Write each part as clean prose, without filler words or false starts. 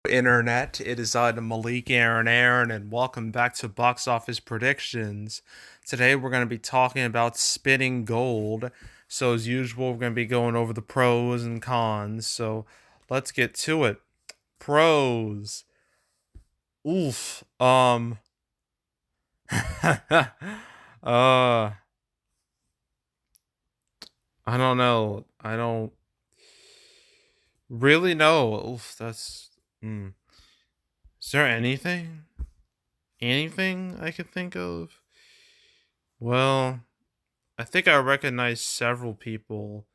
Internet. It is Malik Aaron, and welcome back to Box Office Predictions. Today we're going to be talking about Spinning Gold. So as usual, we're going to be going over the pros and cons. So let's get to it. Pros. Oof. uh. I don't know. I don't really know. Oof. That's. Mm. Is there anything? Anything I could think of? Well, I think I recognize several people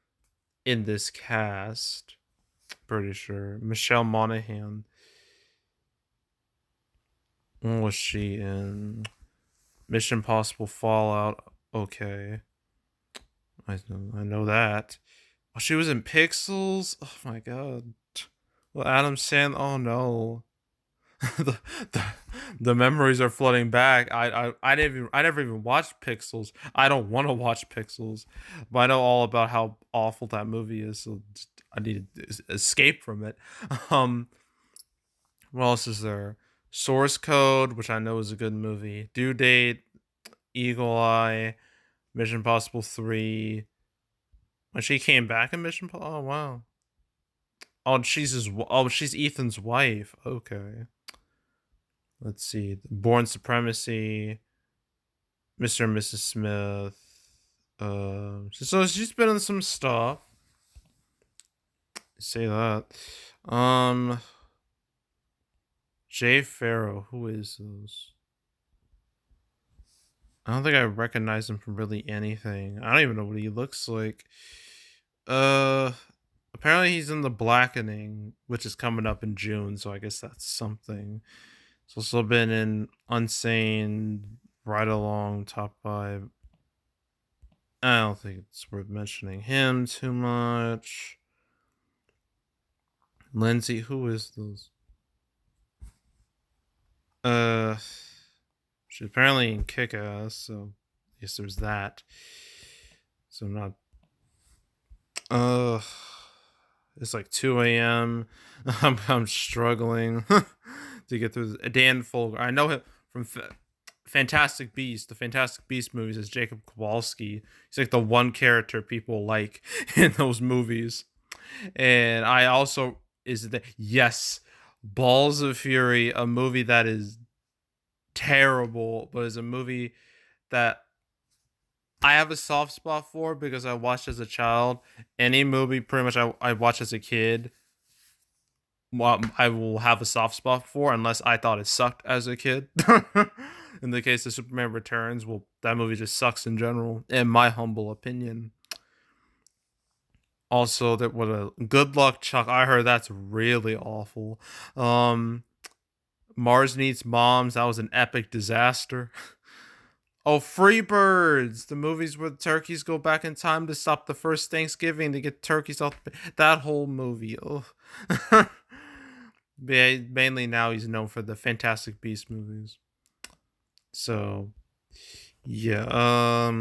in this cast. Pretty sure. Michelle Monaghan. What was she in? Mission Impossible Fallout. Okay. I know that. Oh, she was in Pixels? Oh my god. Well, Adam Sandler. Oh no. the, the the memories are flooding back. I never even watched Pixels. I don't want to watch Pixels, but I know all about how awful that movie is. So I need to escape from it. Um, what else is there? Source Code, which I know is a good movie. Due Date, Eagle Eye, Mission Impossible 3. When she came back in Mission Impossible, oh wow. She's Ethan's wife. Okay. Let's see. Born Supremacy, Mr. and Mrs. Smith. So she's been in some stuff. Say that. Um, Jay Farrow. Who is those? I don't think I recognize him from really anything. I don't even know what he looks like. Uh, Apparently he's in The Blackening, which is coming up in June. So I guess that's something. He's also been in Unsane, Right Along, Top Five. I don't think it's worth mentioning him too much. Lindsay, who is those? Uh, she's apparently in Kick Ass, so I guess there's that. So not. Uh, it's like 2 a.m. I'm struggling to get through this. Dan Folger. I know him from Fantastic Beast, the Fantastic Beast movies as Jacob Kowalski. He's like the one character people like in those movies. And I also is the yes, Balls of Fury, a movie that is terrible, but is a movie that I have a soft spot for because I watched as a child. Any movie pretty much I watched as a kid, I will have a soft spot for unless I thought it sucked as a kid. In the case of Superman Returns, well, that movie just sucks in general, in my humble opinion. Also, that what a Good Luck Chuck. I heard that's really awful. Um, Mars Needs Moms. That was an epic disaster. Oh, Free Birds, the movies where the turkeys go back in time to stop the first Thanksgiving to get turkeys off. That whole movie. Oh. Mainly now he's known for the Fantastic Beast movies. So yeah.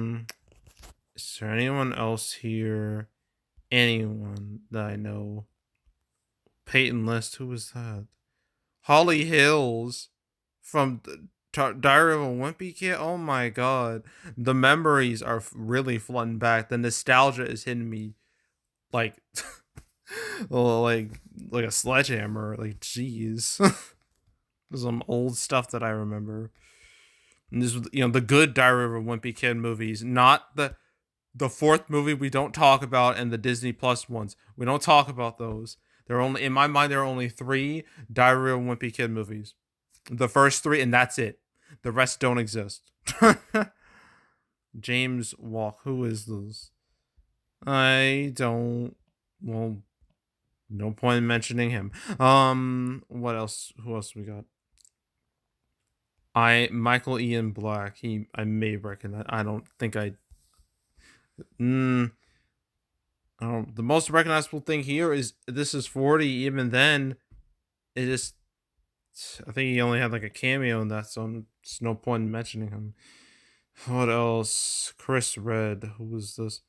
Is there anyone else here? Anyone that I know? Peyton List. Who was that? Holly Hills from Diary of a Wimpy Kid. Oh my god, the memories are really flooding back. The nostalgia is hitting me like, like like a sledgehammer. Like, jeez, some old stuff that I remember. And this, the good Diary of a Wimpy Kid movies, not the fourth movie we don't talk about, and the Disney Plus ones. We don't talk about those. There are only, in my mind, there are only three Diary of a Wimpy Kid movies. The first three, and that's it. The rest don't exist. James Walk. Who is this? I don't. Well, no point in mentioning him. What else? Who else we got? Michael Ian Black. I may recognize. I don't think I. Mm, the most recognizable thing here is This Is 40. Even then, it just. I think he only had like a cameo in that, so it's no point in mentioning him. What else? Chris Red. Who was this?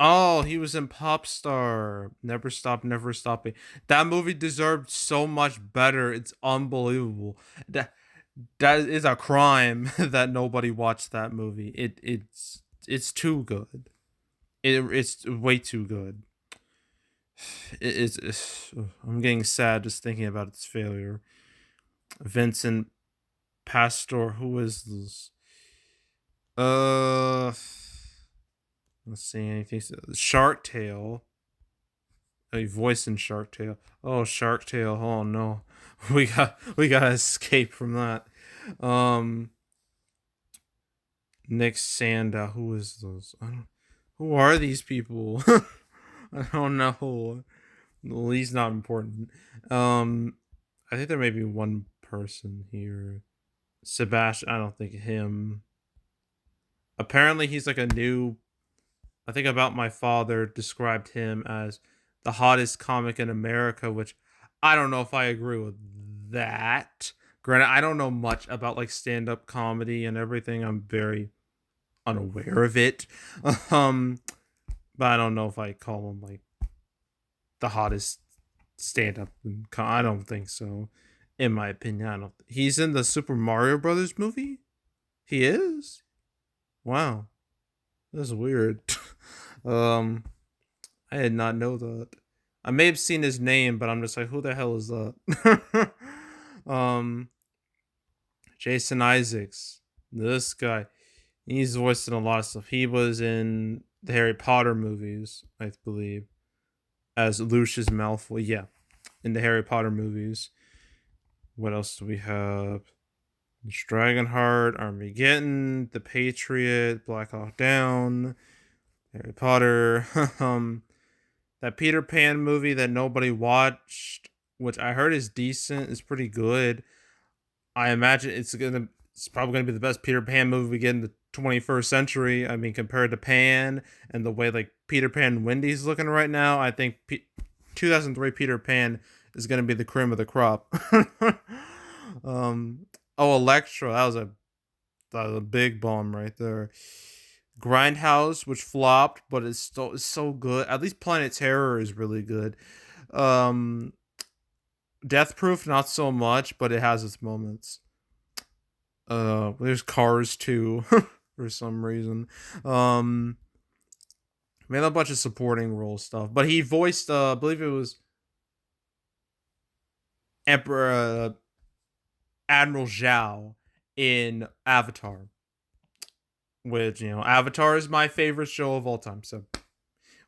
Oh, he was in Popstar. Never Stop, Never Stopping. That movie deserved so much better. It's unbelievable. That that is a crime that nobody watched that movie. It's too good. It's way too good. I'm getting sad just thinking about its failure. Vincent Pastor, who is this? Uh, let's see anything. Shark Tale. A voice in Shark Tale. Oh, Shark Tale. Oh no, we gotta escape from that. Um, Nick Sanda. Who is those? I don't. Who are these people? I don't know. Well, he's not important. Um, I think there may be one person here. Sebastian. I don't think him. Apparently, he's like a new. I think About My Father described him as the hottest comic in America, which I don't know if I agree with that. Granted, I don't know much about like stand up comedy and everything. I'm very unaware of it. Um, but I don't know if I call him like the hottest stand up. I don't think so. In my opinion, I don't. He's in the Super Mario Brothers movie. He is. Wow, that's weird. um, I did not know that. I may have seen his name, but I'm just like, who the hell is that? um, Jason Isaacs. This guy, he's voiced in a lot of stuff. He was in the Harry Potter movies, I believe, as Lucius Malfoy. Yeah, in the Harry Potter movies. What else do we have? Dragonheart, Armageddon, The Patriot, Black Hawk Down, Harry Potter. That Peter Pan movie that nobody watched, which I heard is decent, is pretty good. I imagine it's probably gonna be the best Peter Pan movie we get in the 21st century. I mean, compared to Pan and the way like Peter Pan and Wendy's looking right now, I think 2003 Peter Pan is gonna be the cream of the crop. Oh, Electro, that was a big bomb right there. Grindhouse, which flopped, but it's so good. At least Planet Terror is really good. Um, Death Proof, not so much, but it has its moments. There's Cars too, for some reason. Um, made a bunch of supporting role stuff, but he voiced, I believe it was Emperor Admiral Zhao in Avatar, which Avatar is my favorite show of all time. So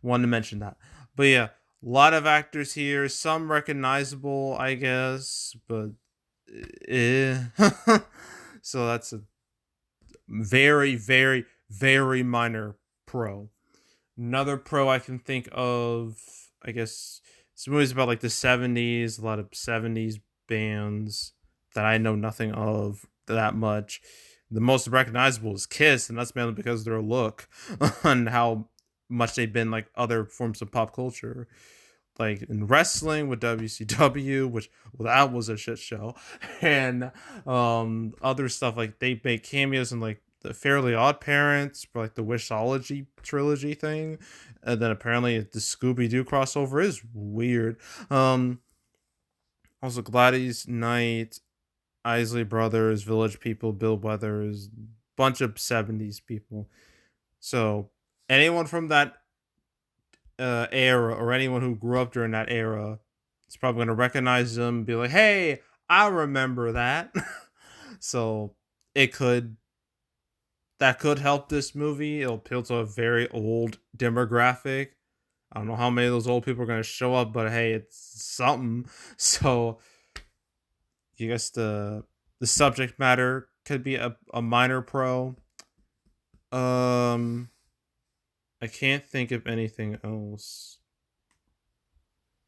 wanted to mention that. But yeah, a lot of actors here, some recognizable, I guess, but eh. So that's a very, very, very minor pro. Another pro I can think of, I guess, this movie's about like the 70s, a lot of 70s bands that I know nothing of that much. The most recognizable is Kiss, and that's mainly because of their look and how much they've been like other forms of pop culture. Like in wrestling with WCW, which well, that was a shit show, and other stuff like they make cameos in like the Fairly Odd Parents, for like the Wishology trilogy thing, and then apparently the Scooby Doo crossover is weird. Um, Also Gladys Knight, Isley Brothers, Village People, Bill Weathers, bunch of 70s people. So anyone from that era or anyone who grew up during that era is probably going to recognize them and be like, hey, I remember that. So it could that could help this movie. It'll appeal to a very old demographic. I don't know how many of those old people are going to show up, but hey, it's something. So I guess the subject matter could be a minor pro. Um, I can't think of anything else.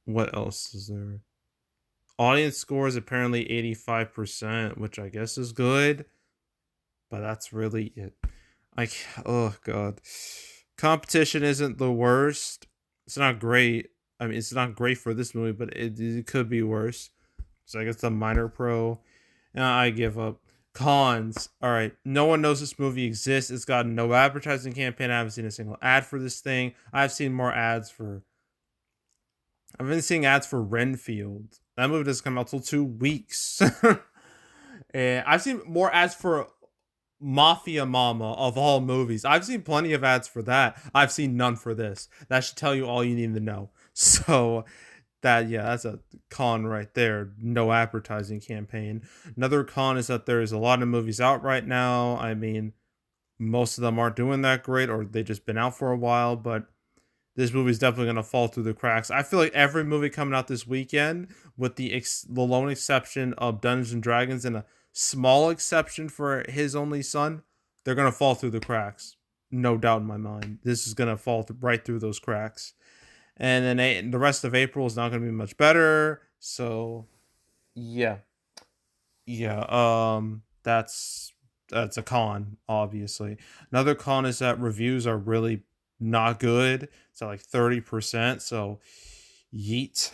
What else is there? Audience score is apparently 85%, which I guess is good, but that's really it. Oh god. Competition isn't the worst. It's not great. I mean, it's not great for this movie, but it could be worse. So I guess a minor pro. I give up. Cons. All right. No one knows this movie exists. It's got no advertising campaign. I haven't seen a single ad for this thing. I've seen more ads for. I've been seeing ads for Renfield. That movie doesn't come out till 2 weeks. And I've seen more ads for Mafia Mama of all movies. I've seen plenty of ads for that. I've seen none for this. That should tell you all you need to know. So that's a con right there. No advertising campaign. Another con is that there's a lot of movies out right now. I mean, most of them aren't doing that great, or they just been out for a while, but this movie's definitely gonna fall through the cracks. I feel like every movie coming out this weekend, with the lone exception of Dungeons and Dragons and a small exception for His Only Son, they're gonna fall through the cracks. No doubt in my mind. This is gonna fall right through those cracks. And then the rest of April is not gonna be much better. So, yeah, yeah. That's a con, obviously. Another con is that reviews are really not good. It's at like 30%. So, yeet.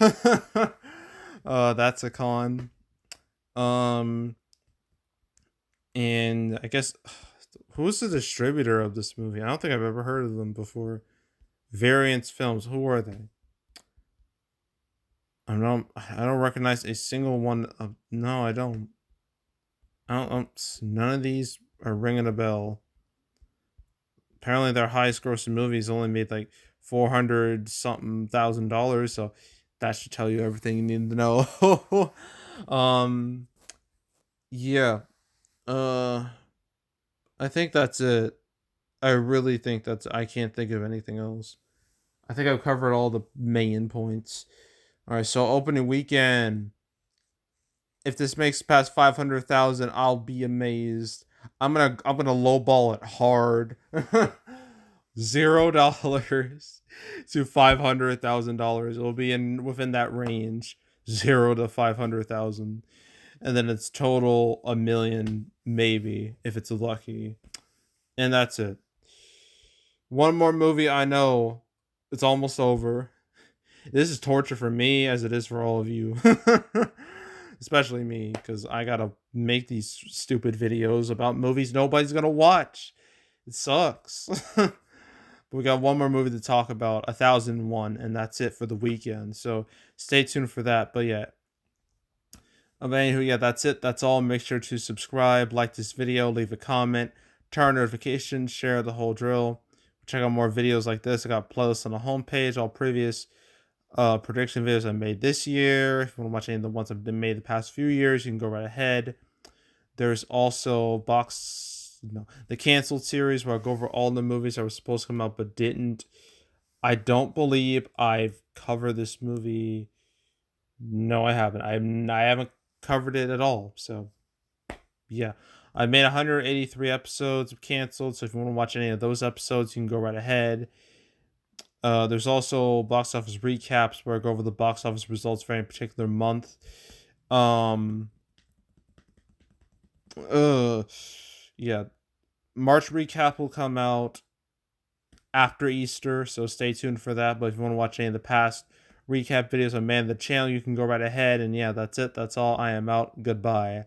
That's a con. Um, and I guess who's the distributor of this movie? I don't think I've ever heard of them before. Variance Films. Who are they? I don't recognize a single one of. No, I don't. None of these are ringing a bell. Apparently, their highest grossing movies only made like 400 something $1,000. So that should tell you everything you need to know. um, yeah. Uh, I think that's it. I really think I can't think of anything else. I think I've covered all the main points. All right, so opening weekend. If this makes past 500,000, I'll be amazed. I'm gonna lowball it hard. $0 to $500,000. It'll be within that range, 0 to 500,000, and then it's total a million maybe if it's lucky, and that's it. One more movie I know. It's almost over. This is torture for me as it is for all of you. Especially me, because I gotta make these stupid videos about movies nobody's gonna watch. It sucks. But we got one more movie to talk about, 1001, and that's it for the weekend. So stay tuned for that. But yeah. Anywho, yeah, that's it. That's all. Make sure to subscribe, like this video, leave a comment, turn on notifications, share the whole drill. Check out more videos like this. I got playlists on the homepage, all previous prediction videos I made this year. If you want to watch any of the ones I've been made the past few years, you can go right ahead. There's also the canceled series where I go over all the movies that were supposed to come out but didn't. I don't believe I've covered this movie. No, I haven't. I haven't covered it at all. So yeah. I made 183 episodes of canceled, so if you want to watch any of those episodes, you can go right ahead. There's also box office recaps where I go over the box office results for any particular month. Yeah, March recap will come out after Easter, so stay tuned for that. But if you want to watch any of the past recap videos on Man the Channel, you can go right ahead. And yeah, that's it. That's all. I am out. Goodbye.